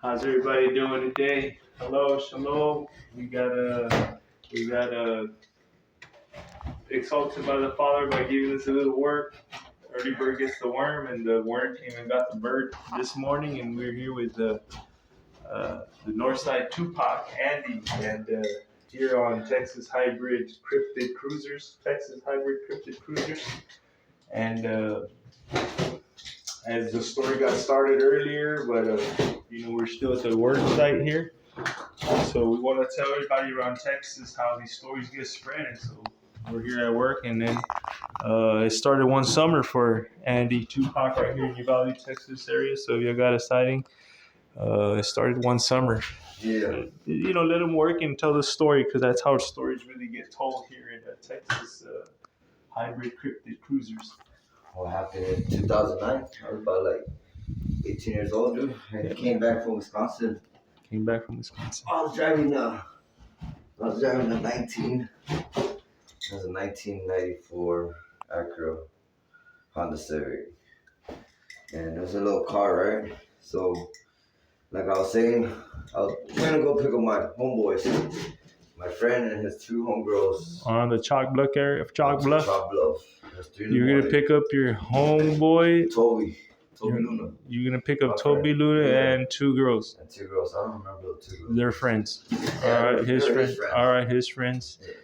How's everybody doing today? Hello, shalom. We got exalted by the Father by giving us a little work. Early bird gets the worm, and the worm came and got the bird this morning. And we're here with the Northside Tupac, Andy, and here on Texas Hybrid Cryptid Cruisers. And as the story got started earlier, but we're still at the work site here. So we want to tell everybody around Texas how these stories get spread. And so we're here at work, and then it started one summer for Andy Tupac right here in Uvalde, Texas area. So if you got a sighting, it started one summer. Yeah. Let him work and tell the story, because that's how stories really get told here in Texas Hybrid Cryptid Cruisers. What happened in 2009? I was about like 18 years old, dude. I came back from Wisconsin. I was driving a 1994 Acura Honda Civic. And it was a little car, right? So, like I was saying, I was trying to go pick up my homeboys. My friend and his two homegirls. On the Chalk Bluff area of Chalk Bluff. You're You're gonna pick up your homeboy. Toby Luna. You're gonna pick up Toby Luna and two girls. I don't remember the two girls. They're friends. Yeah, All right, his friends. All right, his friends. Yeah.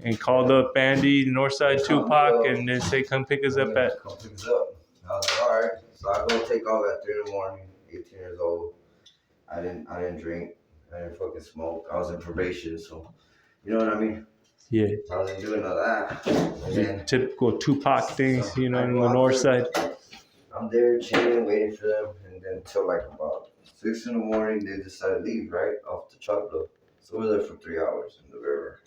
And called up Andy, Northside Tupac, and then say, "Come pick us up at." Come pick us up. I was like, all right. So I go take off at 3 in the morning. 18 years old. I didn't drink. I didn't fucking smoke. I was in probation, so you know what I mean. Yeah. I wasn't doing all that. And then, typical Tupac things, in the north side. I'm there chilling, waiting for them, and then till like about 6 in the morning, they decided to leave right off the Chalk Bluff. So we're there for 3 hours in the river.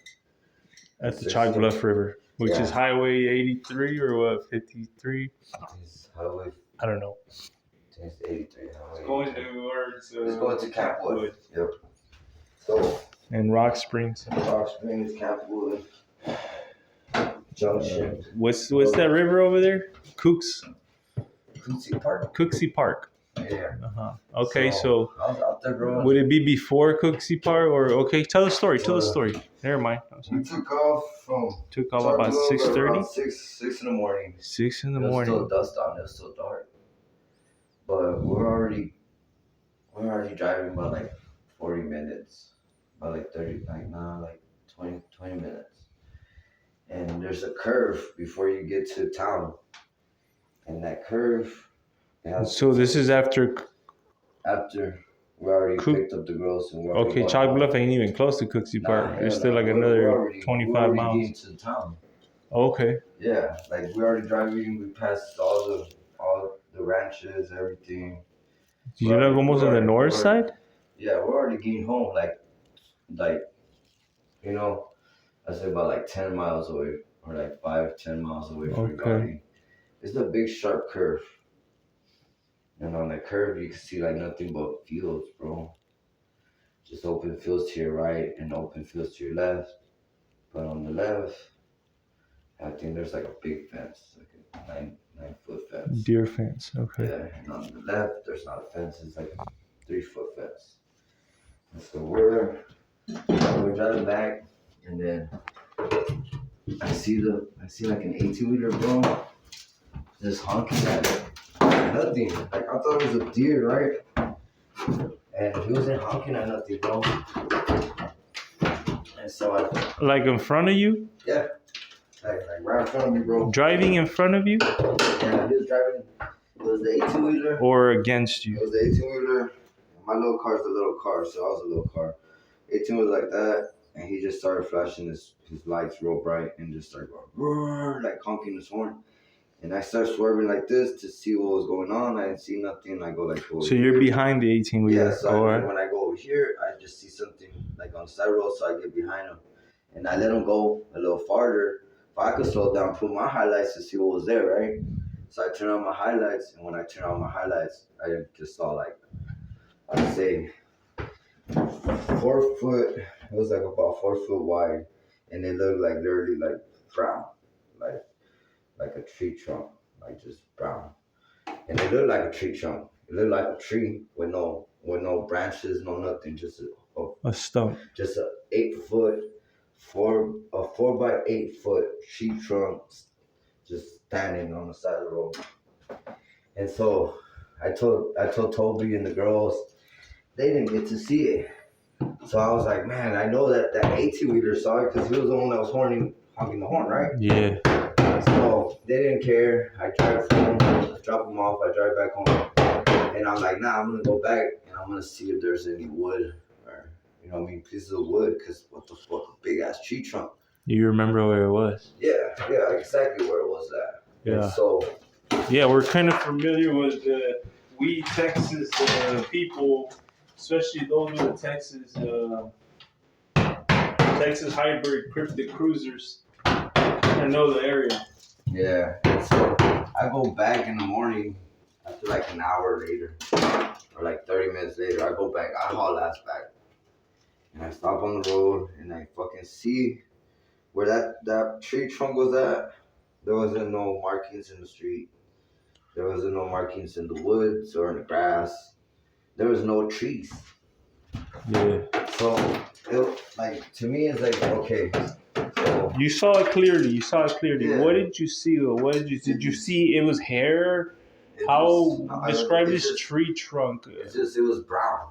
At the Chalk Bluff River, which is Highway 83 or what, 53? It's highway. I don't know. It's 83. It's going towards. It's going to Campwood. Yep. So. And Rock Springs. Campwood. Junction. What's that river over there? Cooksey Park. Yeah. Okay, so I was out there, bro. would it be before Cooksey Park or okay? Tell the story. Never mind. We took off about 6:30. 6 in the morning. 6 in the morning. morning. It was still dusk on. It was still dark. But we're already driving about like 40 minutes. About like 30, like 20 minutes. And there's a curve before you get to town. And that curve. So this is after we already picked up the girls. And okay, Chalk Bluff ain't even close to Cooksey Park. There's still like another 25 miles. Getting to the town. Okay. Yeah, like we already driving. We passed all the ranches, everything. You live almost on the north side? Yeah, we're already getting home. Like, I say about like 10 miles away, or like 5-10 miles away from Uvalde. It's a big sharp curve. And on that curve, you can see like nothing but fields, bro. Just open fields to your right and open fields to your left. But on the left, I think there's like a big fence, like a 9-foot fence. Deer fence, okay. Yeah, and on the left, there's not a fence. It's like a 3-foot fence. And so we're driving back, and then I see like an 18-wheeler, bro, just honking at nothing. Like I thought it was a deer, right? And he wasn't honking at nothing, bro. And so like in front of you? Yeah. Like right in front of me, bro. Driving in front of you? Yeah, he was driving. It was the 18-wheeler. Or against you? It was the 18-wheeler. My little car's the little car, so I was a little car. 18 was like that, and he just started flashing his lights real bright and just started going, like honking his horn. And I started swerving like this to see what was going on. I didn't see nothing. I go like, so you're behind the 18-wheeler? Yeah, so when I go over here, I just see something like on the side road, so I get behind him. And I let him go a little farther. If I could slow down, put my highlights to see what was there, right? So I turn on my highlights, and when I turn on my highlights, I just saw like, I'd say 4 foot. It was like about 4 foot wide, and it looked like literally like brown, like a tree trunk, like just brown. And it looked like a tree trunk. It looked like a tree with no with no branches, no nothing, just A stump. just a 8 foot, 4 by 8 foot tree trunk, just standing on the side of the road. And so I told Toby and the girls, they didn't get to see it. So I was like, man, I know that 18-wheeler saw it because he was the one that was honking the horn, right? Yeah. So they didn't care. I drive home, drop them off, I drive back home. And I'm like, nah, I'm going to go back and I'm going to see if there's any wood or, pieces of wood, because what the fuck, a big ass tree trunk. You remember where it was? Yeah, exactly where it was at. Yeah. And so. Yeah, we're kind of familiar with we Texas people, especially those with the Texas hybrid cryptic cruisers. I know the area. Yeah, and so I go back in the morning after like an hour later, or like 30 minutes later. I go back, I haul ass back, and I stop on the road and I fucking see where that tree trunk was at. There wasn't no markings in the street. There wasn't no markings in the woods or in the grass. There was no trees. Yeah. So, to me, it's like, okay. So, you saw it clearly. Yeah. What did you see? Did you see it was hair? Describe this tree trunk. It was brown.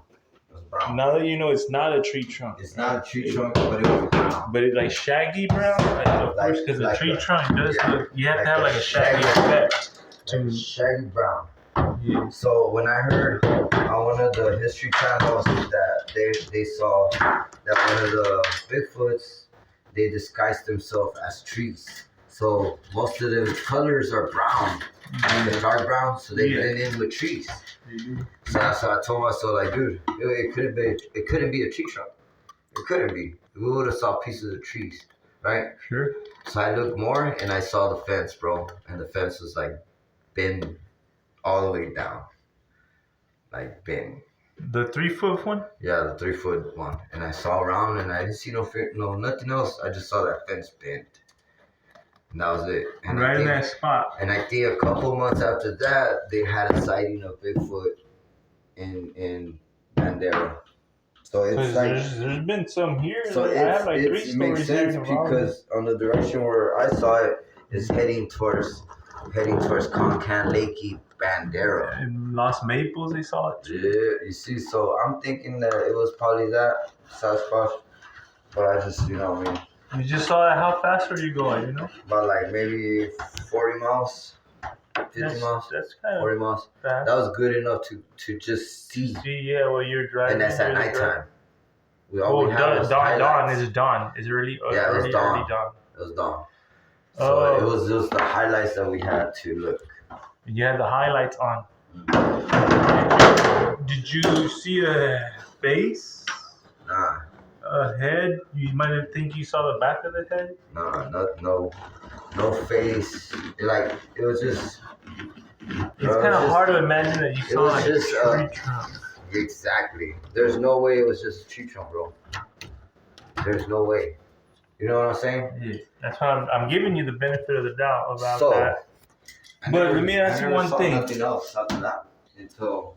It was brown. Now that you know it's not a tree trunk. It's not a tree trunk, but it was brown. But it's like shaggy brown? Of course, because the tree trunk does look, you have to have like a shaggy effect. Shaggy brown. Yeah. So when I heard on one of the history channels that they saw that one of the Bigfoots, they disguised themselves as trees. So most of the colors are brown, they're dark brown, so they blend in with trees. So I told myself, like, dude, it couldn't be a tree trunk. It couldn't be. We would have saw pieces of trees, right? Sure. So I looked more and I saw the fence, bro, and the fence was like bent all the way down, like bent. The 3-foot one? Yeah, the 3-foot one. And I saw around and I didn't see no nothing else. I just saw that fence bent. And that was it. And right in that spot. And I think a couple months after that, they had a sighting of Bigfoot in Bandera. So it's like there's been some here. So I have like 3 it makes stories sense here because on the direction where I saw it is heading towards Concan Lakey, Bandera. In Los Maples, they saw it too. Yeah, you see, so I'm thinking that it was probably that Sasquatch, but I just, You just saw that. How fast were you going? About like maybe 40 miles, 50 miles. That's kind of 40 miles. fast. That was good enough to just see. Yeah, while you're driving. And that's at nighttime. Dawn. Is it dawn? Is it early? Yeah, it was dawn. Early dawn. It was dawn. So it was just the highlights that we had to look. You had the highlights on. Did you see a face? Nah. A head? You might have think you saw the back of the head. Nah, no face. It was just. It's kind of hard to imagine that you saw like a tree trunk. Exactly. There's no way it was just a tree trunk, bro. There's no way. You know what I'm saying? Yeah. That's why I'm giving you the benefit of the doubt about that. But let me ask you one thing. Nothing else after that until.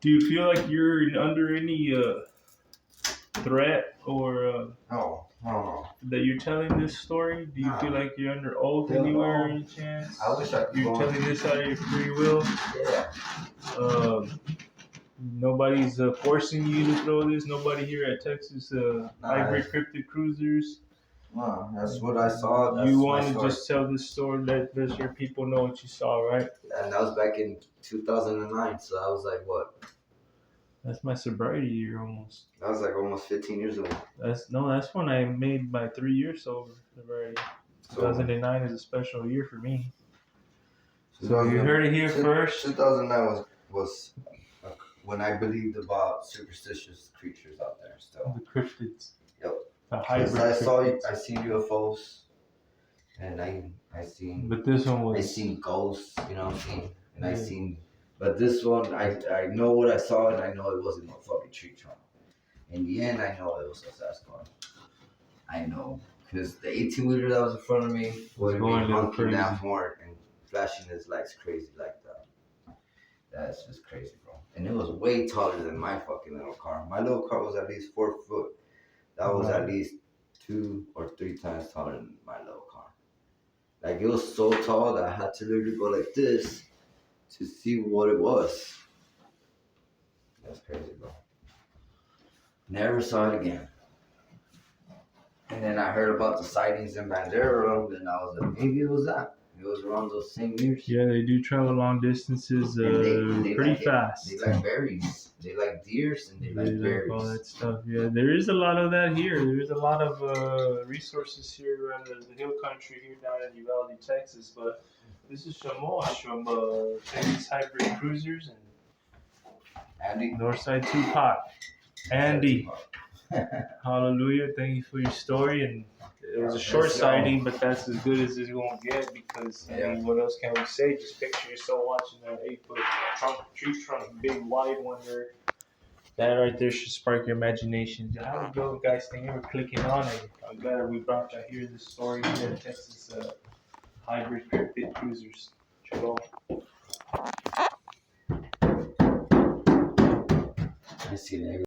Do you feel like you're under any threat or No. that you're telling this story? Do you feel like you're under oath anywhere, any chance? I wish I could. You're telling this out of your free will? Yeah. Nobody's forcing you to throw this. Nobody here at Texas Hybrid Cryptic Cruisers. Wow, that's what I saw. That's you want to just tell this story, let your people know what you saw, right? And that was back in 2009, so I was like, what? That's my sobriety year almost. That was like almost 15 years ago. That's when I made my 3 years sober sobriety. 2009 is a special year for me. So you heard it here first. 2009 was when I believed about superstitious creatures out there still. The cryptids. Yep. The hybrid I seen UFOs, and I seen. But this one was. I seen ghosts, and I seen. But this one, I know what I saw, and I know it wasn't no fucking tree trunk. In the end, I know it was a Sasquatch. I know, because the 18-wheeler that was in front of me was honking that horn and flashing his lights crazy like that. That's just crazy, bro. And it was way taller than my fucking little car. My little car was at least 4 foot. That was at least 2 or 3 times taller than my little car. Like, it was so tall that I had to literally go like this to see what it was. That's crazy, bro. Never saw it again. And then I heard about the sightings in Bandera, and I was like, maybe it was that. It was around those same years. Yeah, they do travel long distances they pretty like fast. They like berries. They like deers and they like berries. All that stuff. Yeah, there is a lot of that here. There is a lot of resources here around the hill country here down in Uvalde, Texas. But this is Shamosh from Shady's Hybrid Cruisers and Andy. Northside 2 Pot. Andy. Hallelujah. Thank you for your story. And it was a short sighting, but that's as good as it's going to get because, I mean, what else can we say? Just picture yourself watching that 8-foot tree trunk, big wide one there. That right there should spark your imagination. How we go, guys? Thank you for clicking on it. I'm glad we brought you here this story here in Texas Hybrid Pit Cruisers. Shalom. I see that.